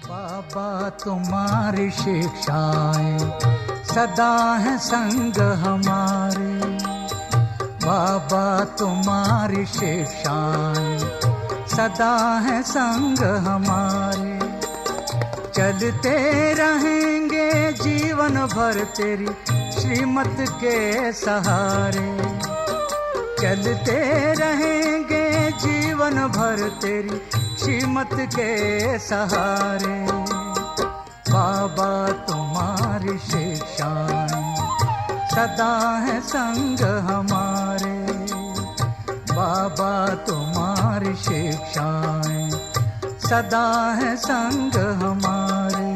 बाबा तुम्हारी शिक्षाएं सदा है संग हमारे, बाबा तुम्हारी शिक्षाएं सदा है संग हमारे। चलते रहेंगे जीवन भर तेरी श्रीमत के सहारे, चलते रहेंगे जीवन भर तेरी श्रीमत के सहारे। बाबा तुम्हारी शिक्षाएं सदा है संग हमारे, बाबा तुम्हारी शिक्षाएं सदा है संग हमारे।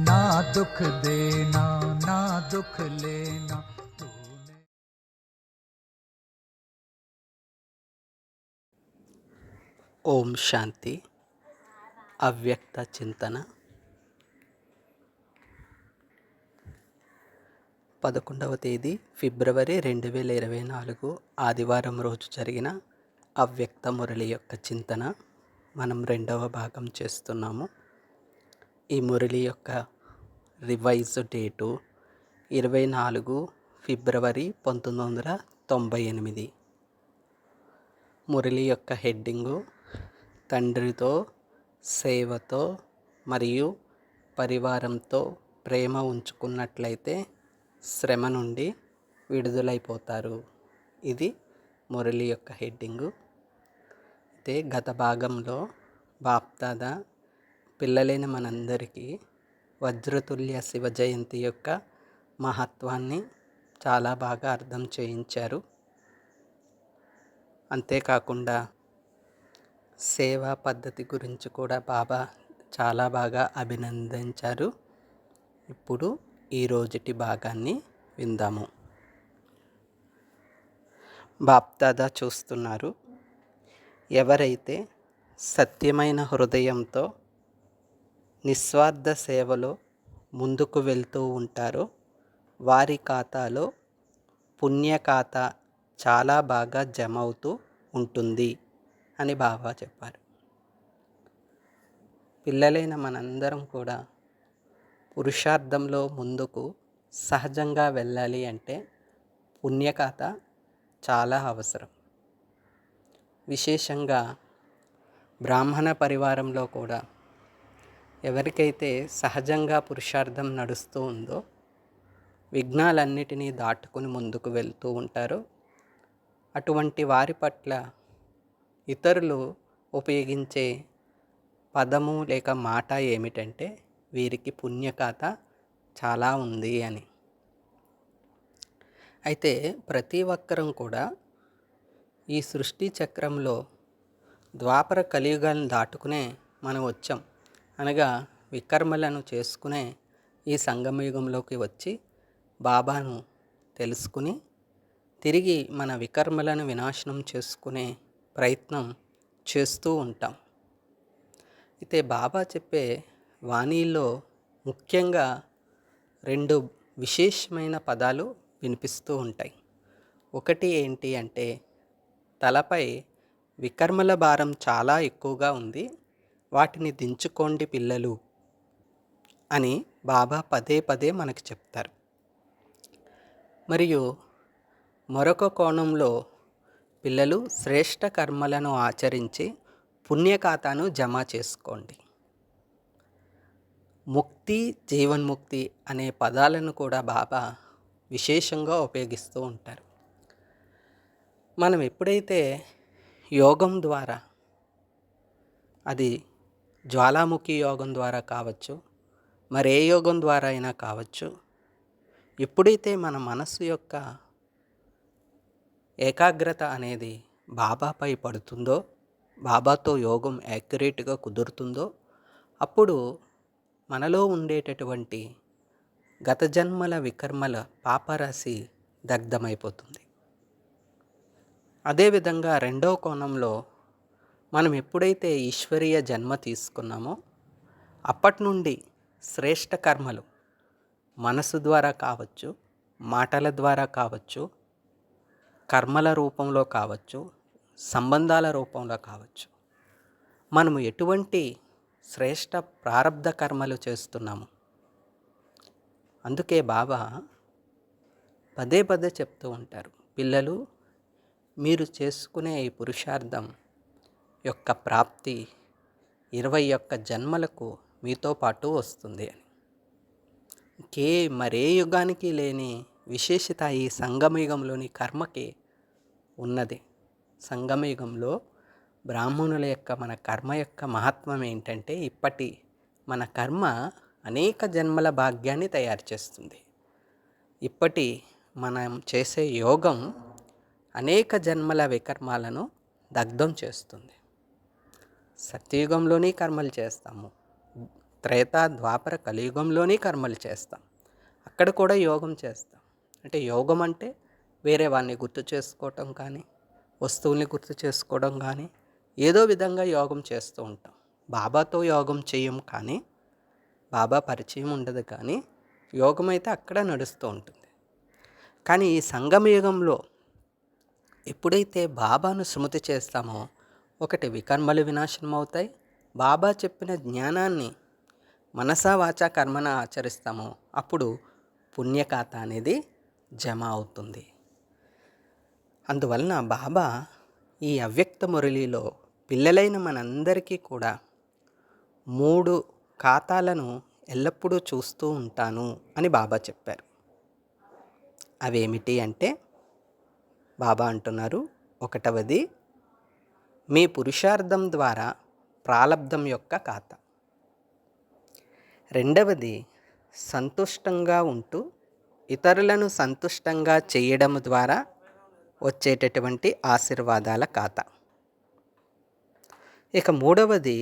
ना दुख देना ना दुख लेना तूने। ఓం శాంతి. అవ్యక్త చింతన 11వ తేదీ ఫిబ్రవరి 2024 ఆదివారం రోజు జరిగిన అవ్యక్త మురళి యొక్క చింతన మనం 2వ భాగం చేస్తున్నాము. ఈ మురళి యొక్క రివైజ్ డేటు 24 ఫిబ్రవరి 1998. మురళి యొక్క హెడ్డింగు తండ్రితో, సేవతో మరియు పరివారంతో ప్రేమ ఉంచుకున్నట్లయితే శ్రమ నుండి విడుదలైపోతారు. ఇది మురళి యొక్క హెడ్డింగు. అయితే గత భాగంలో బాప్దాదా పిల్లలైన మనందరికీ వజ్రతుల్య శివ జయంతి యొక్క మహత్వాన్ని చాలా బాగా అర్థం చేయించారు. అంతేకాకుండా సేవా పద్ధతి గురించి కూడా బాబా చాలా బాగా అభినందించారు. ఇప్పుడు ఈ రోజుటి భాగాన్ని విందాము. బాప్దాదా చూస్తున్నారు, ఎవరైతే సత్యమైన హృదయంతో నిస్వార్థ సేవలో ముందుకు వెళ్తూ ఉంటారో వారి ఖాతాలో పుణ్య ఖాతా చాలా బాగా జమ అవుతూ ఉంటుంది అని బాబా చెప్పారు. పిల్లలైన మనందరం కూడా పురుషార్థంలో ముందుకు సహజంగా వెళ్ళాలి అంటే పుణ్య ఖాతా చాలా అవసరం. విశేషంగా బ్రాహ్మణ పరివారంలో కూడా ఎవరికైతే సహజంగా పురుషార్థం నడుస్తూ ఉందో, విఘ్నాలన్నిటినీ దాటుకుని ముందుకు వెళ్తూ ఉంటారో, అటువంటి వారి పట్ల ఇతరులు ఉపయోగించే పదము లేక మాట ఏమిటంటే వీరికి పుణ్యఖాత చాలా ఉంది అని. అయితే ప్రతి ఒక్కరం కూడా ఈ సృష్టి చక్రంలో ద్వాపర కలియుగాలను దాటుకునే మనం వచ్చాం. అనగా వికర్మలను చేసుకునే ఈ సంగమయుగంలోకి వచ్చి బాబాను తెలుసుకుని తిరిగి మన వికర్మలను వినాశనం చేసుకునే ప్రయత్నం చేస్తూ ఉంటాం. అయితే బాబా చెప్పే వాణిలో ముఖ్యంగా 2 విశేషమైన పదాలు వినిపిస్తూ ఉంటాయి. ఒకటి ఏంటి అంటే, తలపై వికర్మల భారం చాలా ఎక్కువగా ఉంది, వాటిని దించుకోండి పిల్లలు అని బాబా పదే పదే మనకు చెప్తారు. మరియు మరొక కోణంలో పిల్లలు శ్రేష్ఠ కర్మలను ఆచరించి పుణ్యఖాతాను జమ చేసుకోండి. ముక్తి, జీవన్ముక్తి అనే పదాలను కూడా బాబా విశేషంగా ఉపయోగిస్తూ ఉంటారు. మనం ఎప్పుడైతే యోగం ద్వారా, అది జ్వాలాముఖి యోగం ద్వారా కావచ్చు, మరే యోగం ద్వారా అయినా కావచ్చు, ఎప్పుడైతే మన మనస్సు యొక్క ఏకాగ్రత అనేది బాబాపై పడుతుందో, బాబాతో యోగం యాక్యురేట్గా కుదురుతుందో, అప్పుడు మనలో ఉండేటటువంటి గత జన్మల వికర్మల పాపరాశి దగ్ధమైపోతుంది. అదేవిధంగా రెండవ కోణంలో మనం ఎప్పుడైతే ఈశ్వరీయ జన్మ తీసుకున్నామో అప్పటి నుండి శ్రేష్ఠ కర్మలు మనసు ద్వారా కావచ్చు, మాటల ద్వారా కావచ్చు, కర్మల రూపంలో కావచ్చు, సంబంధాల రూపంలో కావచ్చు, మనము ఎటువంటి శ్రేష్ఠ ప్రారబ్ధ కర్మలు చేస్తున్నాము. అందుకే బాబా పదే పదే చెప్తూ ఉంటారు, పిల్లలు మీరు చేసుకునే ఈ పురుషార్థం యొక్క ప్రాప్తి 21 జన్మలకు మీతో పాటు వస్తుంది అని. మరే యుగానికి లేని విశేషత ఈ సంగమయుగంలోని కర్మకి ఉన్నది. సంగమయుగంలో బ్రాహ్మణుల యొక్క మన కర్మ యొక్క మహత్వం ఏంటంటే, ఇప్పటి మన కర్మ అనేక జన్మల భాగ్యాన్ని తయారు చేస్తుంది. ఇప్పటి మనం చేసే యోగం అనేక జన్మల వికర్మాలను దగ్ధం చేస్తుంది. సత్యయుగంలోని కర్మలు చేస్తాము, త్రేతా ద్వాపర కలియుగంలోని కర్మలు చేస్తాం, అక్కడ కూడా యోగం చేస్తాం. అంటే యోగం అంటే వేరే వాడిని గుర్తు చేసుకోవటం కానీ, వస్తువుల్ని గుర్తు చేసుకోవడం కానీ, ఏదో విధంగా యోగం చేస్తూ ఉంటాం. బాబాతో యోగం చేయం కానీ, బాబా పరిచయం ఉండదు కానీ, యోగం అయితే అక్కడ నడుస్తూ ఉంటుంది. కానీ ఈ సంగమయుగంలో ఎప్పుడైతే బాబాను స్మృతి చేస్తామో, ఒకటి వికర్మలు వినాశనం అవుతాయి, బాబా చెప్పిన జ్ఞానాన్ని మనసా వాచా కర్మన ఆచరిస్తామో అప్పుడు పుణ్యఖాత అనేది జమ అవుతుంది. అందువలన బాబా ఈ అవ్యక్త మురళిలో పిల్లలైన మనందరికీ కూడా 3 ఖాతాలను ఎల్లప్పుడూ చూస్తూ ఉంటాను అని బాబా చెప్పారు. అవేమిటి అంటే, బాబా అంటున్నారు, 1వది మీ పురుషార్థం ద్వారా ప్రాలబ్ధం యొక్క ఖాతా. 2వది సంతుష్టంగా ఉంటూ ఇతరులను సంతుష్టంగా చేయడం ద్వారా వచ్చేటటువంటి ఆశీర్వాదాల ఖాతా. ఇక 3వది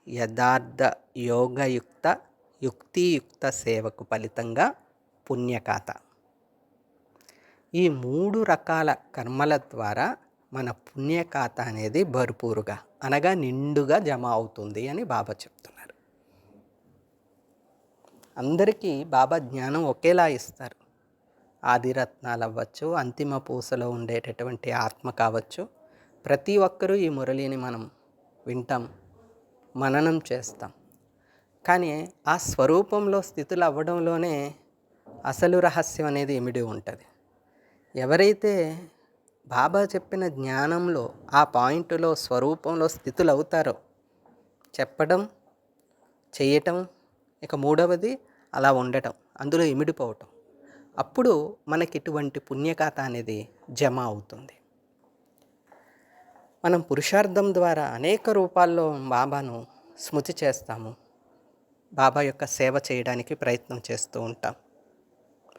యథార్థ యోగయుక్త యుక్తియుక్త సేవకు ఫలితంగా పుణ్యఖాత. ఈ 3 రకాల కర్మల ద్వారా మన పుణ్యఖాత అనేది భర్పూరుగా అనగా నిండుగా జమ అవుతుంది అని బాబా చెప్తున్నారు. అందరికీ బాబా జ్ఞానం ఒకేలా ఇస్తారు. ఆదిరత్నాలు అవ్వచ్చు, అంతిమ పూసలో ఉండేటటువంటి ఆత్మ కావచ్చు, ప్రతి ఒక్కరూ ఈ మురళిని మనం వింటాం, మననం చేస్తాం. కానీ ఆ స్వరూపంలో స్థితులు అవ్వడంలోనే అసలు రహస్యం అనేది ఇమిడి ఉంటుంది. ఎవరైతే బాబా చెప్పిన జ్ఞానంలో ఆ పాయింట్లో స్వరూపంలో స్థితులు అవుతారో, చెప్పడం, చేయటం, ఇక 3వది అలా ఉండటం, అందులో ఇమిడిపోవటం, అప్పుడు మనకి ఇటువంటి పుణ్యఖాత అనేది జమ అవుతుంది. మనం పురుషార్థం ద్వారా అనేక రూపాల్లో బాబాను స్మృతి చేస్తాము, బాబా యొక్క సేవ చేయడానికి ప్రయత్నం చేస్తూ ఉంటాం.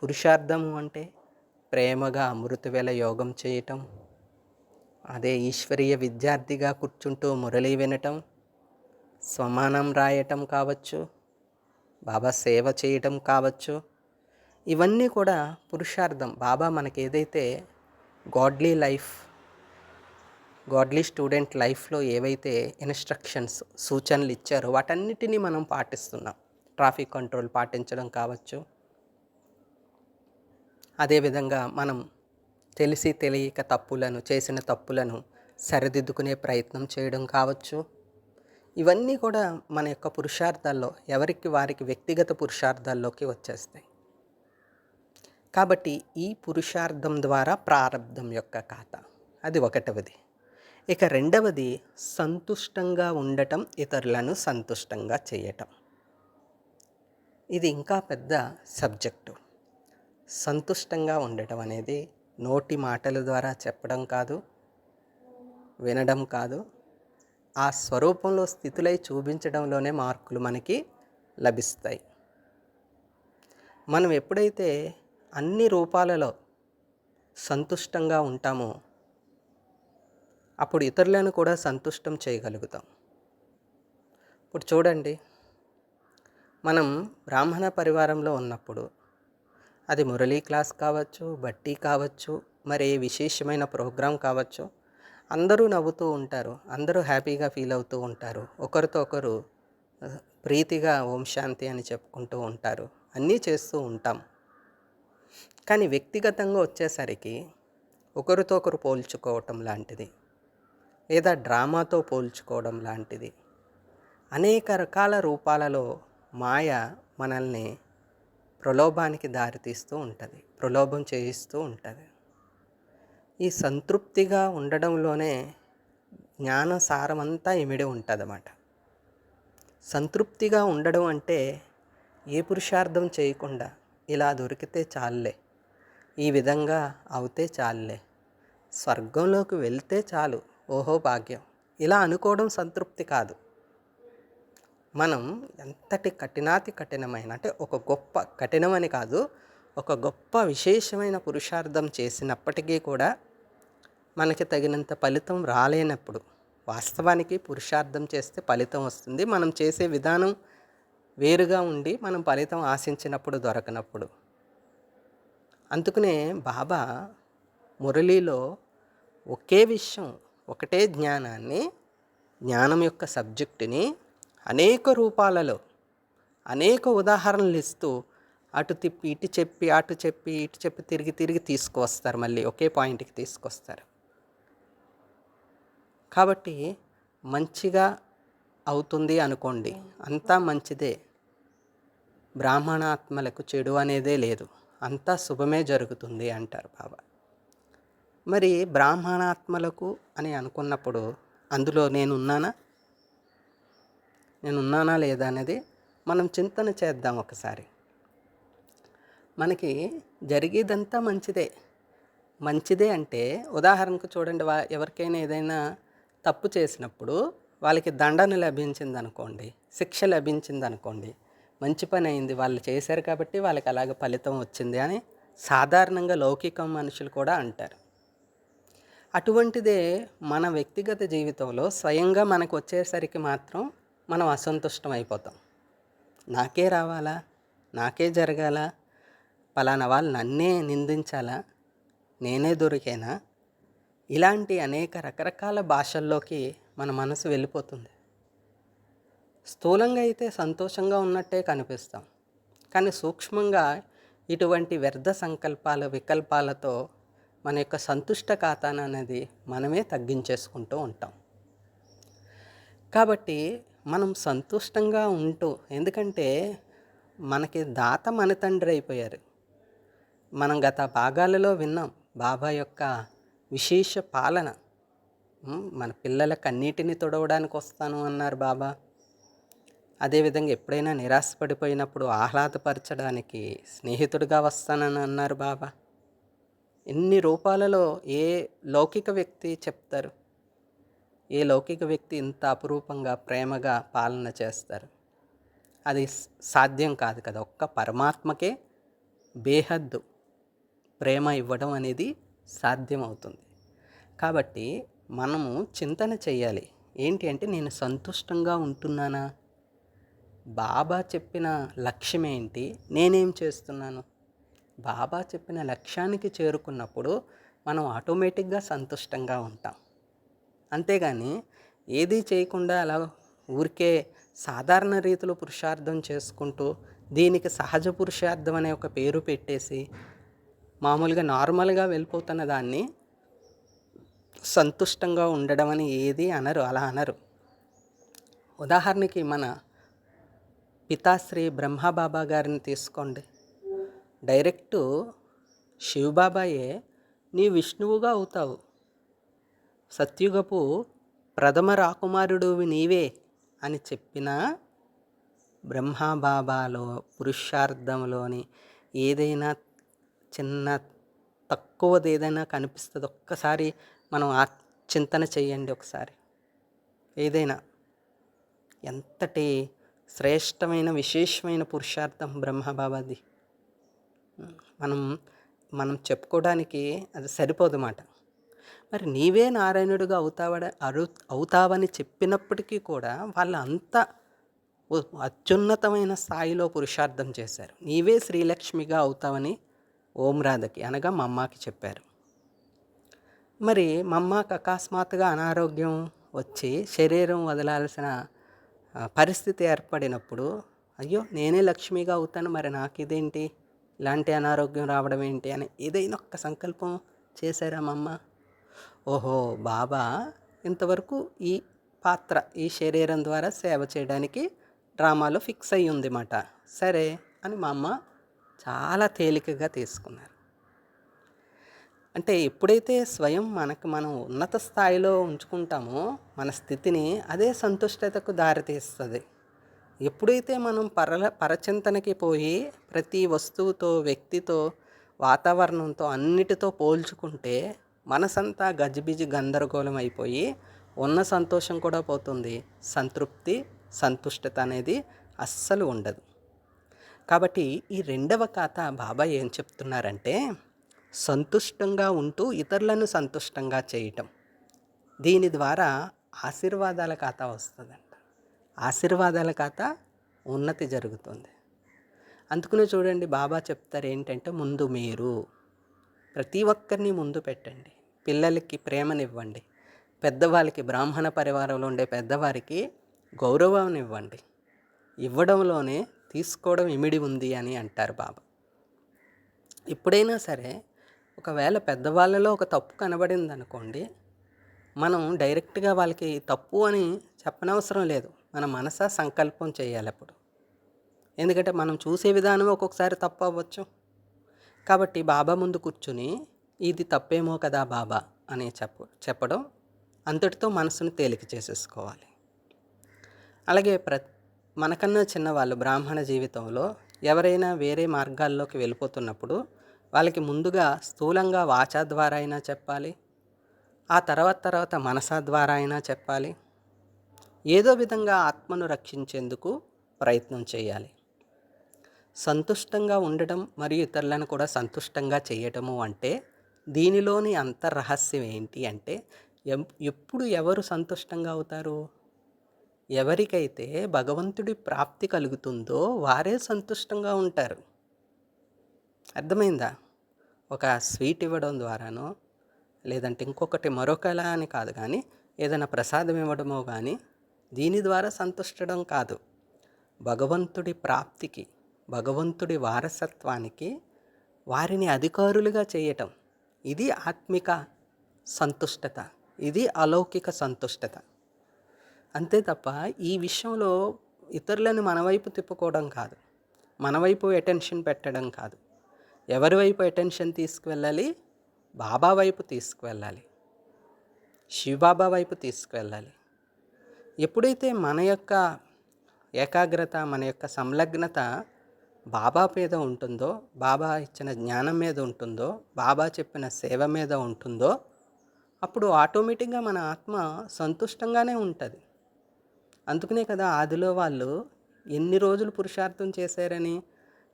పురుషార్థము అంటే ప్రేమగా అమృతవేళ యోగం చేయటం, అదే ఈశ్వరీయ విద్యార్థిగా కూర్చుంటూ మురళి వినటం, స్వమానం రాయటం కావచ్చు, బాబా సేవ చేయటం కావచ్చు, ఇవన్నీ కూడా పురుషార్థం. బాబా మనకి ఏదైతే గాడ్లీ లైఫ్, గాడ్లీ స్టూడెంట్ లైఫ్లో ఏవైతే ఇన్స్ట్రక్షన్స్, సూచనలు ఇచ్చారో వాటన్నిటినీ మనం పాటిస్తున్నాం. ట్రాఫిక్ కంట్రోల్ పాటించడం కావచ్చు, అదేవిధంగా మనం తెలిసి తెలియక చేసిన తప్పులను సరిదిద్దుకునే ప్రయత్నం చేయడం కావచ్చు, ఇవన్నీ కూడా మన యొక్క పురుషార్థాల్లో ఎవరికి వారికి వ్యక్తిగత పురుషార్థాల్లోకి వచ్చేస్తాయి. కాబట్టి ఈ పురుషార్థం ద్వారా ప్రారబ్ధం యొక్క ఖాతా, అది 1వది. ఇక 2వది సంతుష్టంగా ఉండటం, ఇతరులను సంతుష్టంగా చేయటం. ఇది ఇంకా పెద్ద సబ్జెక్టు. సంతుష్టంగా ఉండటం అనేది నోటి మాటల ద్వారా చెప్పడం కాదు, వినడం కాదు, ఆ స్వరూపంలో స్థితులై చూపించడంలోనే మార్కులు మనకి లభిస్తాయి. మనం ఎప్పుడైతే అన్ని రూపాలలో సంతుష్టంగా ఉంటామో అప్పుడు ఇతరులను కూడా సంతుష్టం చేయగలుగుతాం. ఇప్పుడు చూడండి, మనం బ్రాహ్మణ పరివారంలో ఉన్నప్పుడు అది మురళీ క్లాస్ కావచ్చు, బట్టి కావచ్చు, మరి విశేషమైన ప్రోగ్రాం కావచ్చు, అందరూ నవ్వుతూ ఉంటారు, అందరూ హ్యాపీగా ఫీల్ అవుతూ ఉంటారు, ఒకరితో ఒకరు ప్రీతిగా ఓం శాంతి అని చెప్పుకుంటూ ఉంటారు. అన్నీ చేస్తూ ఉంటాం. కానీ వ్యక్తిగతంగా వచ్చేసరికి ఒకరితో ఒకరు పోల్చుకోవటం లాంటిది, లేదా డ్రామాతో పోల్చుకోవడం లాంటిది, అనేక రకాల రూపాలలో మాయ మనల్ని ప్రలోభానికి దారితీస్తూ ఉంటుంది, ప్రలోభం చేయిస్తూ ఉంటుంది. ఈ సంతృప్తిగా ఉండడంలోనే జ్ఞాన సారమంతా ఇమిడి ఉంటుందన్నమాట. సంతృప్తిగా ఉండడం అంటే ఏ పురుషార్థం చేయకుండా ఇలా దొరికితే చాలులే, ఈ విధంగా అవుతే చాలులే, స్వర్గంలోకి వెళ్తే చాలు, ఓహో భాగ్యం, ఇలా అనుకోవడం సంతృప్తి కాదు. మనం ఎంతటి కఠినాతి కఠినమైన, అంటే ఒక గొప్ప కఠినమని కాదు, ఒక గొప్ప విశేషమైన పురుషార్థం చేసినప్పటికీ కూడా మనకి తగినంత ఫలితం రాలేనప్పుడు, వాస్తవానికి పురుషార్థం చేస్తే ఫలితం వస్తుంది, మనం చేసే విధానం వేరుగా ఉండి మనం ఫలితం ఆశించినప్పుడు దొరకనప్పుడు. అందుకనే బాబా మురళీలో ఒకే విషయం, ఒకటే జ్ఞానాన్ని, జ్ఞానం యొక్క సబ్జెక్టుని అనేక రూపాలలో అనేక ఉదాహరణలు ఇస్తూ అటు తిప్పి ఇటు చెప్పి అటు చెప్పి ఇటు చెప్పి తిరిగి తిరిగి తీసుకువస్తారు, మళ్ళీ ఒకే పాయింట్కి తీసుకొస్తారు. కాబట్టి మంచిగా అవుతుంది అనుకోండి, అంతా మంచిదే, బ్రాహ్మణాత్మలకు చెడు అనేదే లేదు, అంతా శుభమే జరుగుతుంది అంటారు బాబా. మరి బ్రాహ్మణాత్మలకు అని అనుకున్నప్పుడు అందులో నేనున్నానా లేదా అనేది మనం చింతన చేద్దాం ఒకసారి. మనకి జరిగేదంతా మంచిదే అంటే ఉదాహరణకు చూడండి, ఎవరికైనా ఏదైనా తప్పు చేసినప్పుడు వాళ్ళకి దండన లభించిందనుకోండి, శిక్ష లభించిందనుకోండి, మంచి పని అయింది, వాళ్ళు చేశారు కాబట్టి వాళ్ళకి అలాగ ఫలితం వచ్చింది అని సాధారణంగా లౌకిక మనుషులు కూడా అంటారు. అటువంటిదే మన వ్యక్తిగత జీవితంలో స్వయంగా మనకు వచ్చేసరికి మాత్రం మనం అసంతుష్టం అయిపోతాం. నాకే రావాలా, నాకే జరగాల, పలానా వాళ్ళు నన్నే నిందించాలా, నేనే దొరికేనా, ఇలాంటి అనేక రకరకాల భాషల్లోకి మన మనసు వెళ్ళిపోతుంది. స్థూలంగా అయితే సంతోషంగా ఉన్నట్టే కనిపిస్తాం, కానీ సూక్ష్మంగా ఇటువంటి వ్యర్థ సంకల్పాలు వికల్పాలతో మన యొక్క సంతుష్ట ఖాతాను అనేది మనమే తగ్గించేసుకుంటూ ఉంటాం. కాబట్టి మనం సంతుష్టంగా ఉంటూ, ఎందుకంటే మనకి దాత మన తండ్రి అయిపోయారు. మనం గత భాగాలలో విన్నాం బాబా యొక్క విశేష పాలన. మన పిల్లల కన్నీటిని తుడవడానికి వస్తాను అన్నారు బాబా. అదేవిధంగా ఎప్పుడైనా నిరాశపడిపోయినప్పుడు ఆహ్లాదపరచడానికి స్నేహితుడిగా వస్తానని అన్నారు బాబా. ఎన్ని రూపాలలో ఏ లౌకిక వ్యక్తి చెప్తారు? ఏ లౌకిక వ్యక్తి ఇంత అపురూపంగా ప్రేమగా పాలన చేస్తారు? అది సాధ్యం కాదు కదా. ఒక్క పరమాత్మకే బేహద్దు ప్రేమ ఇవ్వడం అనేది సాధ్యమవుతుంది. కాబట్టి మనము చింతన చెయ్యాలి. ఏంటి అంటే, నేను సంతుష్టంగా ఉంటున్నానా? బాబా చెప్పిన లక్ష్యం ఏంటి? నేనేం చేస్తున్నాను? బాబా చెప్పిన లక్ష్యానికి చేరుకున్నప్పుడు మనం ఆటోమేటిక్గా సంతుష్టంగా ఉంటాం. అంతేగాని ఏదీ చేయకుండా అలా ఊరికే సాధారణ రీతిలో పురుషార్థం చేసుకుంటూ దీనికి సహజ పురుషార్థం అనే ఒక పేరు పెట్టేసి మామూలుగా నార్మల్గా వెళ్ళిపోతున్న దాన్ని సంతుష్టంగా ఉండడం అని ఏది అనరు, అలా అనరు. ఉదాహరణకి మన పితాశ్రీ బ్రహ్మబాబా గారిని తీసుకోండి. డైరెక్టు శివబాబాయే నీ విష్ణువుగా అవుతావు, సత్యుగపు ప్రథమ రాకుమారుడువి నీవే అని చెప్పిన బ్రహ్మబాబాలో పురుషార్థంలోని ఏదైనా చిన్న తక్కువది ఏదైనా కనిపిస్తుంది, ఒక్కసారి మనం చింతన చేయండి. ఒకసారి ఏదైనా ఎంతటి శ్రేష్టమైన విశేషమైన పురుషార్థం బ్రహ్మబాబాది, మనం చెప్పుకోవడానికి అది సరిపోదన్నమాట. మరి నీవే నారాయణుడిగా అవుతావని చెప్పినప్పటికీ కూడా వాళ్ళు అంత అత్యున్నతమైన స్థాయిలో పురుషార్థం చేశారు. నీవే శ్రీలక్ష్మిగా అవుతావని ఓం రాధకి అనగా మా అమ్మకి చెప్పారు. మరి మా అమ్మకి అకస్మాత్తుగా అనారోగ్యం వచ్చి శరీరం వదలాల్సిన పరిస్థితి ఏర్పడినప్పుడు, అయ్యో! నేనే లక్ష్మిగా అవుతాను, మరి నాకిదేంటి? ఇలాంటి అనారోగ్యం రావడం ఏంటి అని ఏదైనా ఒక్క సంకల్పం చేశారా మా అమ్మ? ఓహో! బాబా ఇంతవరకు ఈ పాత్ర, ఈ శరీరం ద్వారా సేవ చేయడానికి డ్రామాలో ఫిక్స్ అయ్యి ఉంది మాట. సరే అని మా అమ్మ చాలా తేలికగా తీసుకున్నారు. అంటే ఎప్పుడైతే స్వయం మనకు మనం ఉన్నత స్థాయిలో ఉంచుకుంటామో మన స్థితిని, అదే సంతుష్టతకు దారితీస్తుంది. ఎప్పుడైతే మనం పరచింతనకి పోయి ప్రతి వస్తువుతో, వ్యక్తితో, వాతావరణంతో అన్నిటితో పోల్చుకుంటే మనసంతా గజిబిజి గందరగోళం అయిపోయి ఉన్న సంతోషం కూడా పోతుంది. సంతృప్తి, సంతుష్టత అనేది అస్సలు ఉండదు. కాబట్టి ఈ రెండవ కథ బాబా ఏం చెప్తున్నారంటే, సంతుష్టంగా ఉంటూ ఇతరులను సంతుష్టంగా చేయటం. దీని ద్వారా ఆశీర్వాదాల ఖాతా వస్తుందంట. ఆశీర్వాదాల ఖాతా ఉన్నతి జరుగుతుంది. అందుకనే చూడండి బాబా చెప్తారు ఏంటంటే, ముందు మీరు ప్రతి ఒక్కరిని ముందు పెట్టండి. పిల్లలకి ప్రేమనివ్వండి. పెద్దవాళ్ళకి, బ్రాహ్మణ పరివారంలో ఉండే పెద్దవారికి గౌరవాన్ని ఇవ్వండి. ఇవ్వడంలోనే తీసుకోవడం ఇమిడి ఉంది అని అంటారు బాబా. ఎప్పుడైనా సరే ఒకవేళ పెద్దవాళ్ళలో ఒక తప్పు కనబడింది అనుకోండి, మనం డైరెక్ట్గా వాళ్ళకి తప్పు అని చెప్పనవసరం లేదు. మన మనసా సంకల్పం చేయాలి అప్పుడు. ఎందుకంటే మనం చూసే విధానం ఒక్కొక్కసారి తప్పు అవ్వచ్చు. కాబట్టి బాబా ముందు కూర్చుని ఇది తప్పేమో కదా బాబా అని చెప్పడం, అంతటితో మనసును తేలిక చేసేసుకోవాలి. అలాగే మనకన్నా చిన్నవాళ్ళు బ్రాహ్మణ జీవితంలో ఎవరైనా వేరే మార్గాల్లోకి వెళ్ళిపోతున్నప్పుడు వాళ్ళకి ముందుగా స్థూలంగా వాచా ద్వారా అయినా చెప్పాలి, ఆ తర్వాత మనసా ద్వారా అయినా చెప్పాలి. ఏదో విధంగా ఆత్మను రక్షించేందుకు ప్రయత్నం చేయాలి. సంతుష్టంగా ఉండటం మరియు ఇతరులను కూడా సంతుష్టంగా చేయటము అంటే, దీనిలోని అంతర్రహస్యం ఏంటి అంటే, ఎప్పుడు ఎవరు సంతుష్టంగా అవుతారు? ఎవరికైతే భగవంతుడి ప్రాప్తి కలుగుతుందో వారే సంతుష్టంగా ఉంటారు. అర్థమైందా? ఒక స్వీట్ ఇవ్వడం ద్వారానో, లేదంటే ఇంకొకటి మరొకలా అని కాదు, కానీ ఏదైనా ప్రసాదం ఇవ్వడమో కానీ దీని ద్వారా సంతుష్టడం కాదు. భగవంతుడి ప్రాప్తికి, భగవంతుడి వారసత్వానికి వారిని అధికారులుగా చేయటం, ఇది ఆత్మిక సంతుష్టత, ఇది అలౌకిక సంతుష్టత. అంతే తప్ప ఈ విషయంలో ఇతరులను మన వైపు తిప్పుకోవడం కాదు, మన వైపు అటెన్షన్ పెట్టడం కాదు. ఎవరి వైపు అటెన్షన్ తీసుకువెళ్ళాలి? బాబా వైపు తీసుకువెళ్ళాలి, శివబాబా వైపు తీసుకువెళ్ళాలి. ఎప్పుడైతే మన యొక్క ఏకాగ్రత, మన యొక్క సంలగ్నత బాబా మీద ఉంటుందో, బాబా ఇచ్చిన జ్ఞానం మీద ఉంటుందో, బాబా చెప్పిన సేవ మీద ఉంటుందో, అప్పుడు ఆటోమేటిక్గా మన ఆత్మ సంతుష్టంగానే ఉంటుంది. అందుకనే కదా ఆదిలో వాళ్ళు ఎన్ని రోజులు పురుషార్థం చేశారని,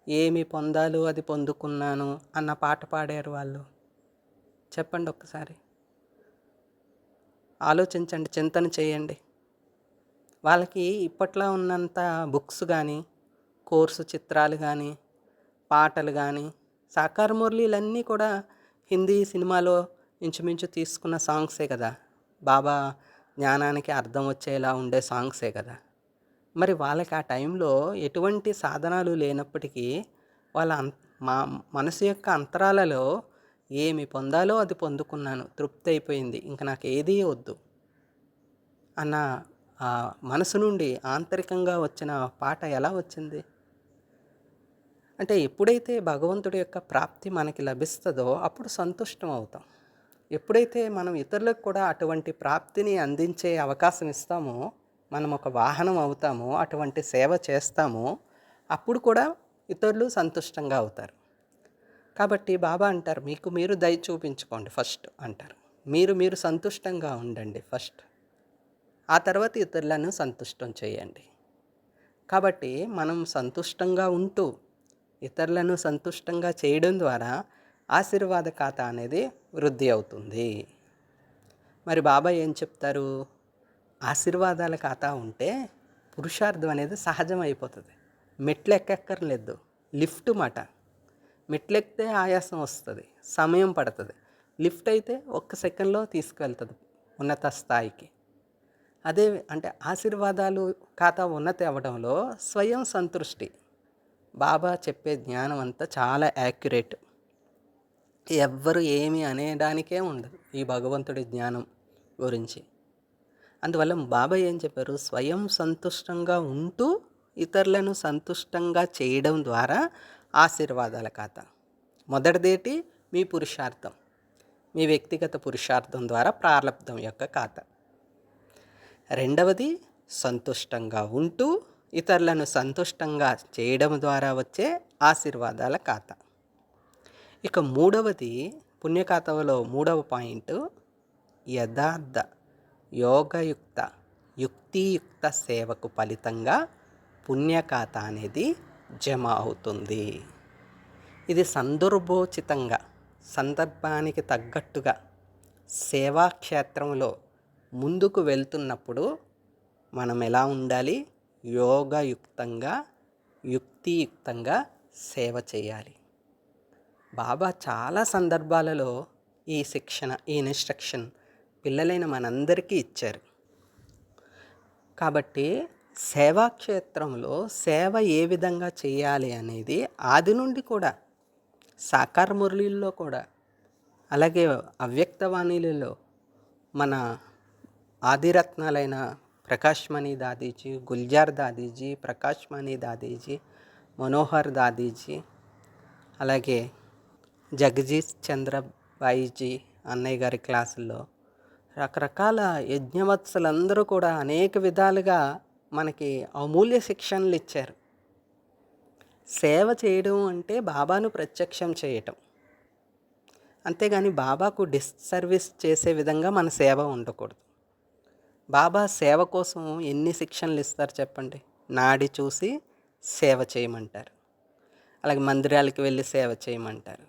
ఏమి పొందాలో అది పొందుకున్నాను అన్న పాట పాడారు వాళ్ళు. చెప్పండి ఒక్కసారి, ఆలోచించండి, చింతన చేయండి. వాళ్ళకి ఇప్పట్లో ఉన్నంత బుక్స్ కానీ, కోర్సు చిత్రాలు కానీ, పాటలు కానీ, సాకార మురళీలన్నీ కూడా హిందీ సినిమాలో ఇంచుమించు తీసుకున్న సాంగ్సే కదా. బాబా జ్ఞానానికి అర్థం వచ్చేలా ఉండే సాంగ్సే కదా. మరి వాళ్ళకి ఆ టైంలో ఎటువంటి సాధనాలు లేనప్పటికీ వాళ్ళ మా మనసు యొక్క అంతరాలలో ఏమి పొందాలో అది పొందుకున్నాను, తృప్తి అయిపోయింది, ఇంకా నాకు ఏదీ వద్దు అన్న మనసు నుండి ఆంతరికంగా వచ్చిన పాట ఎలా వచ్చింది అంటే, ఎప్పుడైతే భగవంతుడి యొక్క ప్రాప్తి మనకి లభిస్తుందో అప్పుడు సంతుష్టం అవుతాం. ఎప్పుడైతే మనం ఇతరులకు కూడా అటువంటి ప్రాప్తిని అందించే అవకాశం ఇస్తామో, మనం ఒక వాహనం అవుతామో, అటువంటి సేవ చేస్తామో, అప్పుడు కూడా ఇతరులు సంతుష్టంగా అవుతారు. కాబట్టి బాబా అంటారు, మీకు మీరు దయ చూపించుకోండి ఫస్ట్ అంటారు. మీరు సంతుష్టంగా ఉండండి ఫస్ట్, ఆ తర్వాత ఇతరులను సంతుష్టం చేయండి. కాబట్టి మనం సంతుష్టంగా ఉంటూ ఇతరులను సంతుష్టంగా చేయడం ద్వారా ఆశీర్వాద ఖాతా అనేది వృద్ధి అవుతుంది. మరి బాబా ఏం చెప్తారు? ఆశీర్వాదాల ఖాతా ఉంటే పురుషార్థం అనేది సహజం అయిపోతుంది. మెట్లు ఎక్కక్కర్లేదు, లిఫ్ట్ మాట. మెట్లు ఎక్కితే ఆయాసం వస్తుంది, సమయం పడుతుంది. లిఫ్ట్ అయితే ఒక్క సెకండ్లో తీసుకువెళ్తుంది ఉన్నత స్థాయికి. అదే అంటే ఆశీర్వాదాలు ఖాతా ఉన్నతి అవ్వడంలో స్వయం సంతృష్టి. బాబా చెప్పే జ్ఞానం అంతా చాలా యాక్యురేట్. ఎవ్వరు ఏమి అనేడానికే ఉండదు ఈ భగవంతుడి జ్ఞానం గురించి. అందువల్ల బాబా ఏం చెప్పారు, స్వయం సంతుష్టంగా ఉంటూ ఇతరులను సంతుష్టంగా చేయడం ద్వారా ఆశీర్వాదాల ఖాతా. మొదటిదేటి మీ పురుషార్థం, మీ వ్యక్తిగత పురుషార్థం ద్వారా ప్రారంధం యొక్క ఖాతా. రెండవది సంతుష్టంగా ఉంటూ ఇతరులను సంతుష్టంగా చేయడం ద్వారా వచ్చే ఆశీర్వాదాల ఖాతా. ఇక మూడవది పుణ్యఖాతాలో మూడవ పాయింట్ యథార్థ యోగయుక్త యుక్తియుక్త సేవకు ఫలితంగా పుణ్యఖాతా అనేది జమ అవుతుంది. ఇది సందర్భోచితంగా సందర్భానికి తగ్గట్టుగా సేవాక్షేత్రంలో ముందుకు వెళ్తున్నప్పుడు మనం ఎలా ఉండాలి, యోగయుక్తంగా యుక్తియుక్తంగా సేవ చేయాలి. బాబా చాలా సందర్భాలలో ఈ శిక్షణ, ఈ ఇన్స్ట్రక్షన్ పిల్లలైన మనందరికీ ఇచ్చారు. కాబట్టి సేవాక్షేత్రంలో సేవ ఏ విధంగా చేయాలి అనేది ఆది నుండి కూడా సాకార మురళీల్లో కూడా, అలాగే అవ్యక్తవాణిలలో మన ఆదిరత్నాలైన ప్రకాష్ మణి దాదీజీ, గుల్జార్ దాదీజీ, ప్రకాష్ మణి దాదీజీ, మనోహర్ దాదీజీ, అలాగే జగదీష్ చంద్రబాయిజీ అన్నయ్య గారి క్లాసుల్లో రకరకాల యజ్ఞవత్సలందరూ కూడా అనేక విధాలుగా మనకి అమూల్య శిక్షణలు ఇచ్చారు. సేవ చేయడం అంటే బాబాను ప్రత్యక్షం చేయటం, అంతేగాని బాబాకు డిస్సర్వీస్ చేసే విధంగా మన సేవ ఉండకూడదు. బాబా సేవ కోసం ఎన్ని శిక్షణలు ఇస్తారు చెప్పండి. నాడి చూసి సేవ చేయమంటారు, అలాగే మందిరాలకి వెళ్ళి సేవ చేయమంటారు.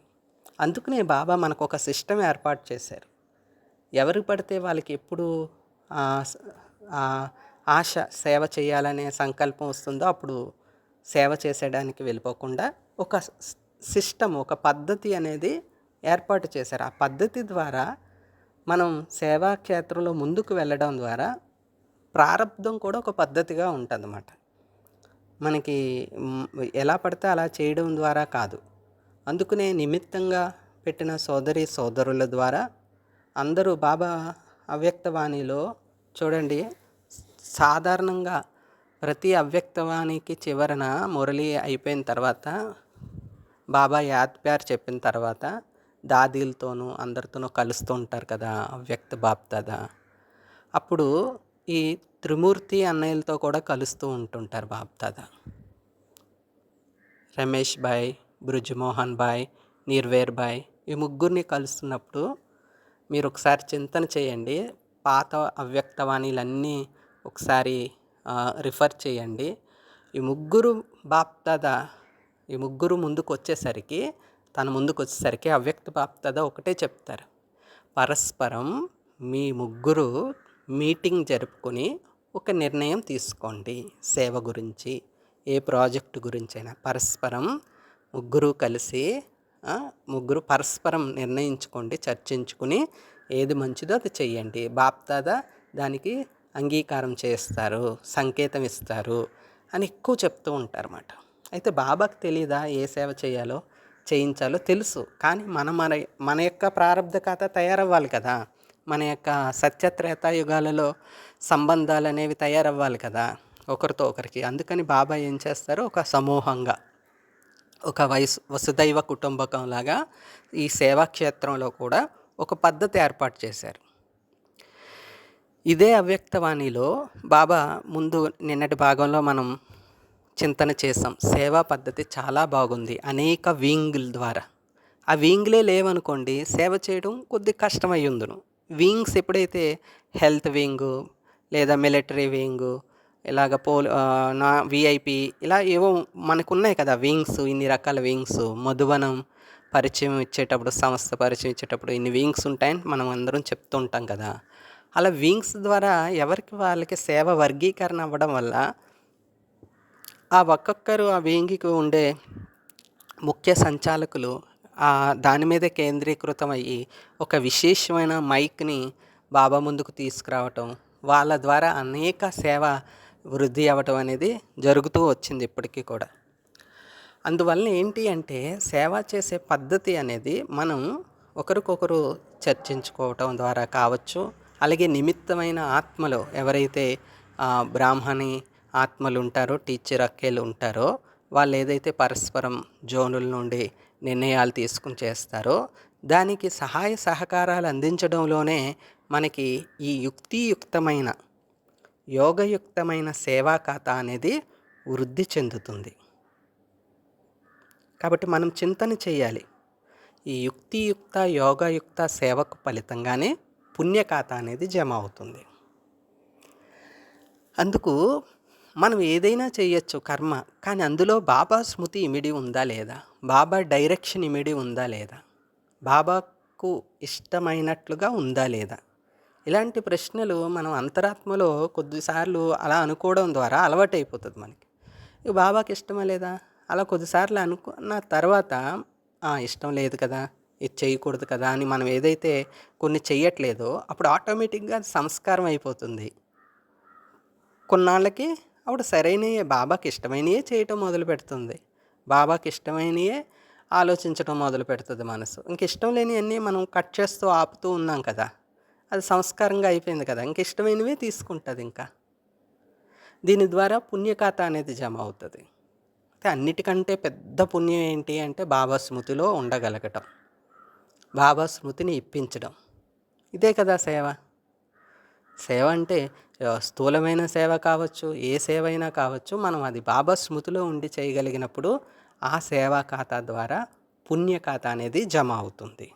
అందుకనే బాబా మనకు ఒక సిస్టమ్ ఏర్పాటు చేశారు. ఎవరికి పడితే వాళ్ళకి ఎప్పుడు ఆశ సేవ చేయాలనే సంకల్పం వస్తుందో అప్పుడు సేవ చేసేయడానికి వెళ్ళిపోకుండా ఒక సిస్టమ్, ఒక పద్ధతి అనేది ఏర్పాటు చేశారు. ఆ పద్ధతి ద్వారా మనం సేవాక్షేత్రంలో ముందుకు వెళ్ళడం ద్వారా ప్రారంధం కూడా ఒక పద్ధతిగా ఉంటుందన్నమాట. మనకి ఎలా పడితే అలా చేయడం ద్వారా కాదు. అందుకనే నిమిత్తంగా పెట్టిన సోదరి సోదరుల ద్వారా అందరూ బాబా అవ్యక్తవాణిలో చూడండి, సాధారణంగా ప్రతి అవ్యక్తవాణికి చివరన మురళి అయిపోయిన తర్వాత బాబా యాద్ ప్యార్ చెప్పిన తర్వాత దాదీలతోనూ అందరితోనూ కలుస్తూ ఉంటారు కదా అవ్యక్త బాప్దాదా. అప్పుడు ఈ త్రిమూర్తి అన్నయ్యలతో కూడా కలుస్తూ ఉంటుంటారు బాప్దాదా. రమేష్ భాయ్, బ్రిజ్మోహన్ భాయ్, నిర్వేర్ భాయ్, ఈ ముగ్గురిని కలుస్తున్నప్పుడు మీరు ఒకసారి చింతన చేయండి. పాత అవ్యక్తవాణిలన్నీ ఒకసారి రిఫర్ చేయండి. ఈ ముగ్గురు బాప్దాదా, ఈ ముగ్గురు ముందుకు వచ్చేసరికి, తన ముందుకు వచ్చేసరికి అవ్యక్త బాప్దాదా ఒకటే చెప్తారు, పరస్పరం మీ ముగ్గురు మీటింగ్ జరుపుకొని ఒక నిర్ణయం తీసుకోండి. సేవ గురించి, ఏ ప్రాజెక్టు గురించైనా పరస్పరం ముగ్గురు కలిసి ముగ్గురు పరస్పరం నిర్ణయించుకోండి, చర్చించుకుని ఏది మంచిదో అది చెయ్యండి. బాప్దాదా దానికి అంగీకారం చేస్తారు, సంకేతం ఇస్తారు అని ఎక్కువ చెప్తూ ఉంటారన్నమాట. అయితే బాబాకు తెలీదా ఏ సేవ చేయాలో చేయించాలో? తెలుసు. కానీ మన యొక్క ప్రారంధ ఖాతా తయారవ్వాలి కదా. మన యొక్క సత్యత్రేతాయుగాలలో సంబంధాలు అనేవి తయారవ్వాలి కదా ఒకరితో ఒకరికి. అందుకని బాబా ఏం చేస్తారు, ఒక సమూహంగా, ఒక వసుదైవ కుటుంబకంలాగా ఈ సేవాక్షేత్రంలో కూడా ఒక పద్ధతి ఏర్పాటు చేశారు. ఇదే అవ్యక్తవాణిలో బాబా ముందు నిన్నటి భాగంలో మనం చింతన చేసాం. సేవా పద్ధతి చాలా బాగుంది అనేక వింగుల ద్వారా. ఆ వింగ్లే లేవనుకోండి సేవ చేయడం కొద్దిగా కష్టమై ఉండును. వింగ్స్ ఎప్పుడైతే హెల్త్ వింగు లేదా మిలిటరీ వింగు, ఇలాగ విఐపి, ఇలా ఏవో మనకున్నాయి కదా వింగ్స్, ఇన్ని రకాల వింగ్స్. మధువనం పరిచయం ఇచ్చేటప్పుడు, సంస్థ పరిచయం ఇచ్చేటప్పుడు ఇన్ని వింగ్స్ ఉంటాయని మనం అందరం చెప్తూ ఉంటాం కదా. అలా వింగ్స్ ద్వారా ఎవరికి వాళ్ళకి సేవ వర్గీకరణ అవ్వడం వల్ల ఆ ఒక్కొక్కరు ఆ వింగికి ఉండే ముఖ్య సంచాలకులు దాని మీదే కేంద్రీకృతం అయ్యి ఒక విశేషమైన మైక్ని బాబా ముందుకు తీసుకురావటం, వాళ్ళ ద్వారా అనేక సేవ వృద్ధి అవ్వటం అనేది జరుగుతూ వచ్చింది ఇప్పటికీ కూడా. అందువలన ఏంటి అంటే సేవ చేసే పద్ధతి అనేది మనం ఒకరికొకరు చర్చించుకోవటం ద్వారా కావచ్చు, అలాగే నిమిత్తమైన ఆత్మలు ఎవరైతే బ్రాహ్మణి ఆత్మలు ఉంటారో, టీచర్ అక్కేలు ఉంటారో, వాళ్ళు ఏదైతే పరస్పరం జోనుల నుండి నిర్ణయాలు తీసుకుని చేస్తారో దానికి సహాయ సహకారాలు అందించడంలోనే మనకి ఈ యుక్తియుక్తమైన యోగయుక్తమైన సేవా ఖాతా అనేది వృద్ధి చెందుతుంది. కాబట్టి మనం చింతన చేయాలి. ఈ యుక్తియుక్త యోగయుక్త సేవకు ఫలితంగానే పుణ్య ఖాతా అనేది జమ అవుతుంది. అందుకు మనం ఏదైనా చేయొచ్చు కర్మ, కానీ అందులో బాబా స్మృతి ఇమిడి ఉందా లేదా, బాబా డైరెక్షన్ ఇమిడి ఉందా లేదా, బాబాకు ఇష్టమైనట్లుగా ఉందా లేదా, ఇలాంటి ప్రశ్నలు మనం అంతరాత్మలో కొద్దిసార్లు అలా అనుకోవడం ద్వారా అలవాటైపోతుంది మనకి. ఇక బాబాకి ఇష్టమా లేదా, అలా కొద్దిసార్లు అనుకున్న తర్వాత ఇష్టం లేదు కదా, ఇది చేయకూడదు కదా అని మనం ఏదైతే కొన్ని చెయ్యట్లేదో అప్పుడు ఆటోమేటిక్గా అది సంస్కారం అయిపోతుంది. కొన్నాళ్ళకి అప్పుడు సరైనయే, బాబాకి ఇష్టమైనయే చేయటం మొదలు పెడుతుంది, బాబాకి ఇష్టమైనయే ఆలోచించడం మొదలు పెడుతుంది మనసు. ఇంక ఇష్టం లేనివన్నీ మనం కట్ చేస్తూ ఆపుతూ ఉన్నాం కదా, అది సంస్కారంగా అయిపోయింది కదా, ఇంక ఇష్టమైనవే తీసుకుంటుంది. ఇంకా దీని ద్వారా పుణ్యఖాత అనేది జమ అవుతుంది. అయితే అన్నిటికంటే పెద్ద పుణ్యం ఏంటి అంటే బాబా స్మృతిలో ఉండగలగటం, బాబా స్మృతిని ఇప్పించడం. ఇదే కదా సేవ. సేవ అంటే స్థూలమైన సేవ కావచ్చు, ఏ సేవ అయినా కావచ్చు, మనం అది బాబా స్మృతిలో ఉండి చేయగలిగినప్పుడు ఆ సేవా ఖాతా ద్వారా పుణ్య ఖాతా అనేది జమ అవుతుంది.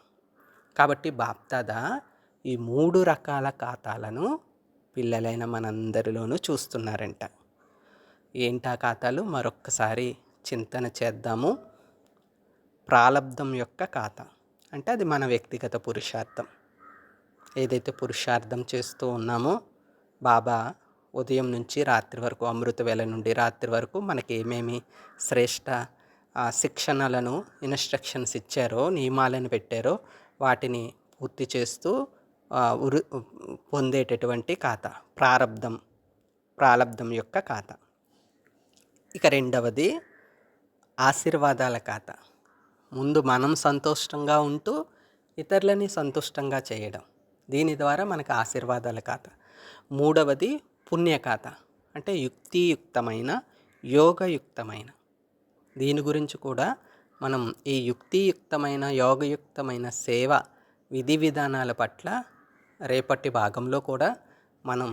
కాబట్టి బాప్దాదా ఈ 3 రకాల ఖాతాలను పిల్లలైన మనందరిలోనూ చూస్తున్నారంట. ఏంటా ఖాతాలు మరొక్కసారి చింతన చేద్దాము. ప్రాలబ్ధం యొక్క ఖాతా అంటే అది మన వ్యక్తిగత పురుషార్థం. ఏదైతే పురుషార్థం చేస్తూ ఉన్నామో బాబా ఉదయం నుంచి రాత్రి వరకు, అమృత వేళ నుండి రాత్రి వరకు మనకి ఏమేమి శ్రేష్ట శిక్షణలను, ఇన్స్ట్రక్షన్స్ ఇచ్చారో, నియమాలను పెట్టారో వాటిని పూర్తి చేస్తూ పొందేటటువంటి ఖాతా ప్రాలబ్ధం యొక్క ఖాతా. ఇక రెండవది ఆశీర్వాదాల ఖాతా. ముందు మనం సంతోషంగా ఉంటూ ఇతరులని సంతుష్టంగా చేయడం, దీని ద్వారా మనకు ఆశీర్వాదాల ఖాతా. మూడవది పుణ్య ఖాతా అంటే యుక్తియుక్తమైన యోగయుక్తమైన. దీని గురించి కూడా మనం ఈ యుక్తియుక్తమైన యోగయుక్తమైన సేవ విధి విధానాల పట్ల రేపటి భాగంలో కూడా మనం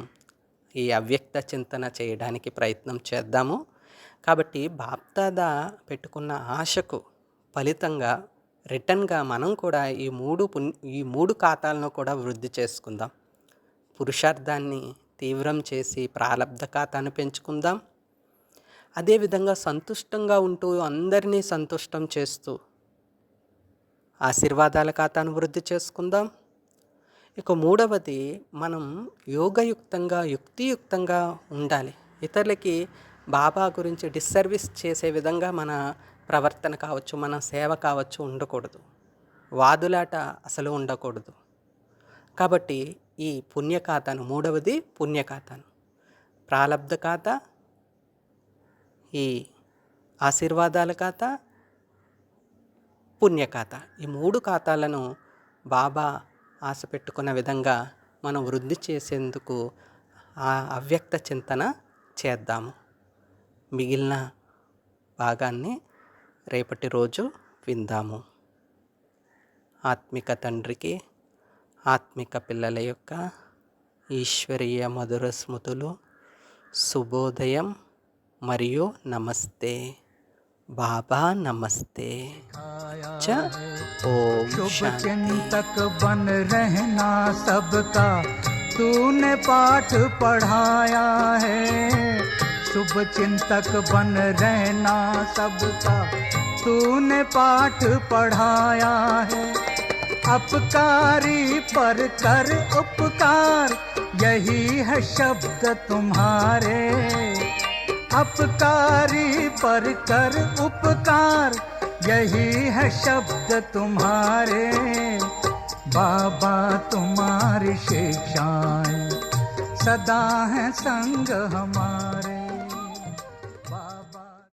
ఈ అవ్యక్త చింతన చేయడానికి ప్రయత్నం చేద్దాము. కాబట్టి బాప్దాదా పెట్టుకున్న ఆశకు ఫలితంగా రిటర్న్గా మనం కూడా ఈ మూడు ఖాతాలను కూడా వృద్ధి చేసుకుందాం. పురుషార్థాన్ని తీవ్రం చేసి ప్రాలబ్ధ ఖాతాను పెంచుకుందాం. అదేవిధంగా సంతుష్టంగా ఉంటూ అందరినీ సంతుష్టం చేస్తూ ఆశీర్వాదాల ఖాతాను వృద్ధి చేసుకుందాం. ఇక మూడవది మనం యోగయుక్తంగా యుక్తియుక్తంగా ఉండాలి. ఇతరులకి బాబా గురించి డిస్సర్వీస్ చేసే విధంగా మన ప్రవర్తన కావచ్చు, మన సేవ కావచ్చు ఉండకూడదు. వాదులాట అసలు ఉండకూడదు. కాబట్టి ఈ పుణ్యఖాతాను, మూడవది పుణ్యఖాతాను, ప్రాలబ్ధ ఖాతా, ఈ ఆశీర్వాదాల ఖాతా, పుణ్యఖాతా, ఈ 3 ఖాతాలను బాబా ఆశ పెట్టుకున్న విధంగా మనం వృద్ధి చేసేందుకు ఆ అవ్యక్త చింతన చేద్దాము. మిగిలిన భాగాన్ని రేపటి రోజు విందాము. ఆత్మిక తండ్రికి ఆత్మిక పిల్లల యొక్క ఈశ్వరీయ మధుర స్మృతులు, శుభోదయం మరియు నమస్తే. बाबा नमस्ते। ओम शुभ शांति। चिंतक बन रहना सबका तूने पाठ पढ़ाया है। शुभ चिंतक बन रहना सबका तूने पाठ पढ़ाया है। अपकारी पर कर उपकार, यही है शब्द तुम्हारे। अपकारी पर कर उपकार, यही है शब्द तुम्हारे। बाबा तुम्हारी शिक्षाएं सदा है संग हमारा।